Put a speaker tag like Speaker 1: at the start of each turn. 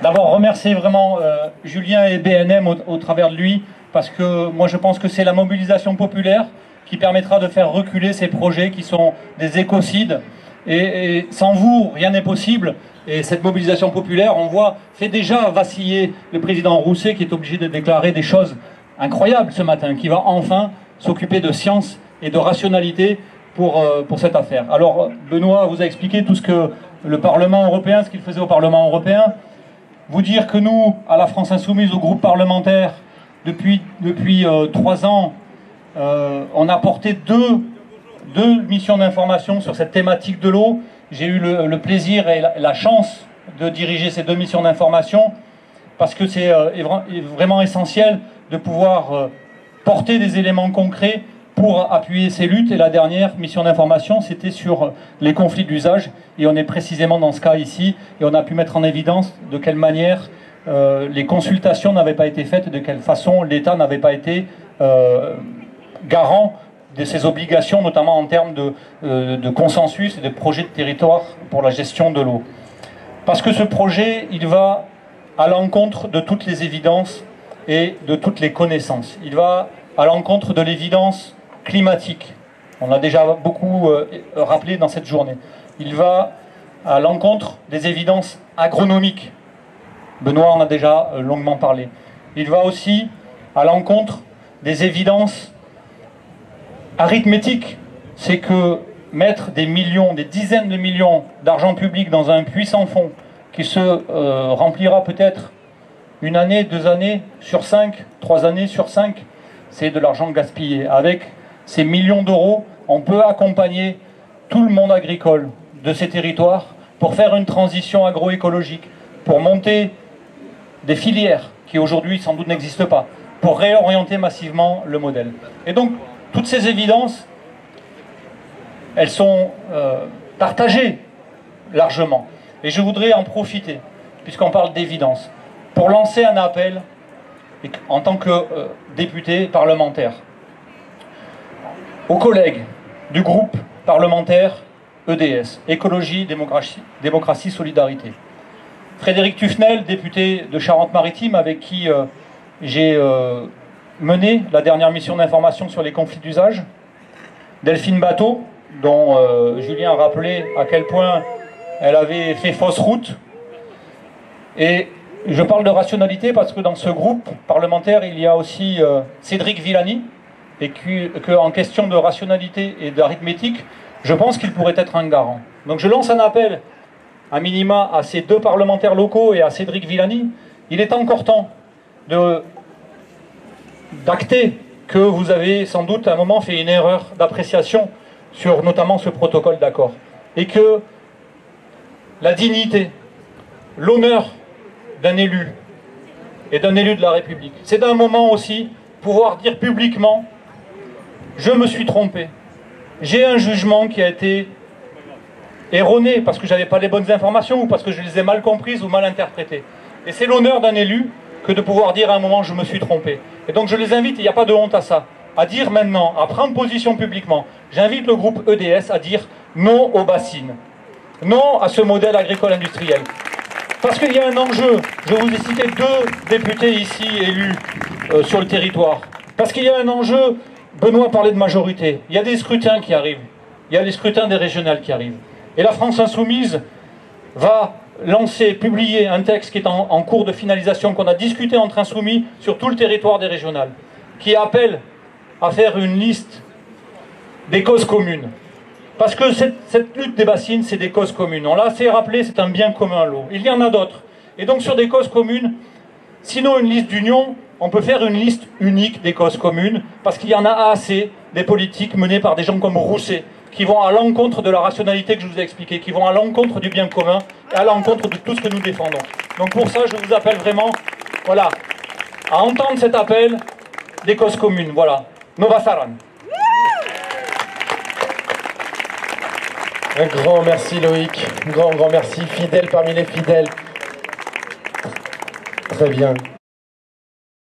Speaker 1: d'abord remercier vraiment Julien et BNM au travers de lui, parce que moi je pense que c'est la mobilisation populaire qui permettra de faire reculer ces projets qui sont des écocides. Et sans vous, rien n'est possible. Et cette mobilisation populaire, on voit, fait déjà vaciller le président Rousset, qui est obligé de déclarer des choses incroyables ce matin, qui va enfin s'occuper de science et de rationalité pour cette affaire. Alors, Benoît vous a expliqué tout ce que le Parlement européen, ce qu'il faisait au Parlement européen. Vous dire que nous, à la France Insoumise, au groupe parlementaire, depuis 3 ans, on a porté deux missions d'information sur cette thématique de l'eau. J'ai eu le plaisir et la chance de diriger ces 2 missions d'information parce que c'est vraiment essentiel de pouvoir porter des éléments concrets pour appuyer ces luttes. Et la dernière mission d'information, c'était sur les conflits d'usage. Et on est précisément dans ce cas ici. Et on a pu mettre en évidence de quelle manière les consultations n'avaient pas été faites, de quelle façon l'État n'avait pas été garant de ses obligations, notamment en termes de consensus et de projets de territoire pour la gestion de l'eau. Parce que ce projet, il va à l'encontre de toutes les évidences et de toutes les connaissances. Il va à l'encontre de l'évidence climatique. On l'a déjà beaucoup rappelé dans cette journée. Il va à l'encontre des évidences agronomiques. Benoît en a déjà longuement parlé. Il va aussi à l'encontre des évidences arithmétique, c'est que mettre des millions, des dizaines de millions d'argent public dans un puits sans fond qui se remplira peut-être 1 année, 2 années sur 5, 3 années sur 5, c'est de l'argent gaspillé. Avec ces millions d'euros, on peut accompagner tout le monde agricole de ces territoires pour faire une transition agroécologique, pour monter des filières qui aujourd'hui sans doute n'existent pas, pour réorienter massivement le modèle. Et donc, toutes ces évidences, elles sont partagées largement. Et je voudrais en profiter, puisqu'on parle d'évidence, pour lancer un appel en tant que député parlementaire aux collègues du groupe parlementaire EDS, Écologie, Démocratie, Solidarité. Frédéric Tufnel, député de Charente-Maritime, avec qui j'ai mené la dernière mission d'information sur les conflits d'usage. Delphine Bateau, dont Julien a rappelé à quel point elle avait fait fausse route. Et je parle de rationalité parce que dans ce groupe parlementaire, il y a aussi Cédric Villani, et qu'en question de rationalité et d'arithmétique, je pense qu'il pourrait être un garant. Donc je lance un appel, à minima, à ces 2 parlementaires locaux et à Cédric Villani. Il est encore temps d'acter que vous avez sans doute à un moment fait une erreur d'appréciation sur notamment ce protocole d'accord. Et que la dignité, l'honneur d'un élu et d'un élu de la République, c'est d'un moment aussi pouvoir dire publiquement « Je me suis trompé, j'ai un jugement qui a été erroné parce que je n'avais pas les bonnes informations ou parce que je les ai mal comprises ou mal interprétées. » Et c'est l'honneur d'un élu que de pouvoir dire à un moment « Je me suis trompé ». Et donc je les invite, il n'y a pas de honte à ça, à dire maintenant, à prendre position publiquement. J'invite le groupe EDS à dire non aux bassines, non à ce modèle agricole industriel. Parce qu'il y a un enjeu, je vous ai cité 2 députés ici élus sur le territoire. Parce qu'il y a un enjeu, Benoît parlait de majorité, il y a des scrutins qui arrivent, il y a les scrutins des régionales qui arrivent. Et la France Insoumise va publier un texte qui est en cours de finalisation, qu'on a discuté entre insoumis sur tout le territoire des régionales, qui appelle à faire une liste des causes communes. Parce que cette lutte des bassines, c'est des causes communes. On l'a assez rappelé, c'est un bien commun, l'eau. Il y en a d'autres. Et donc sur des causes communes, sinon une liste d'union, on peut faire une liste unique des causes communes, parce qu'il y en a assez des politiques menées par des gens comme Rousset, qui vont à l'encontre de la rationalité que je vous ai expliquée, qui vont à l'encontre du bien commun, et à l'encontre de tout ce que nous défendons. Donc pour ça, je vous appelle vraiment, voilà, à entendre cet appel des causes communes. Voilà. Nova Saran.
Speaker 2: Un grand merci Loïc, un grand merci, fidèle parmi les fidèles. Très bien.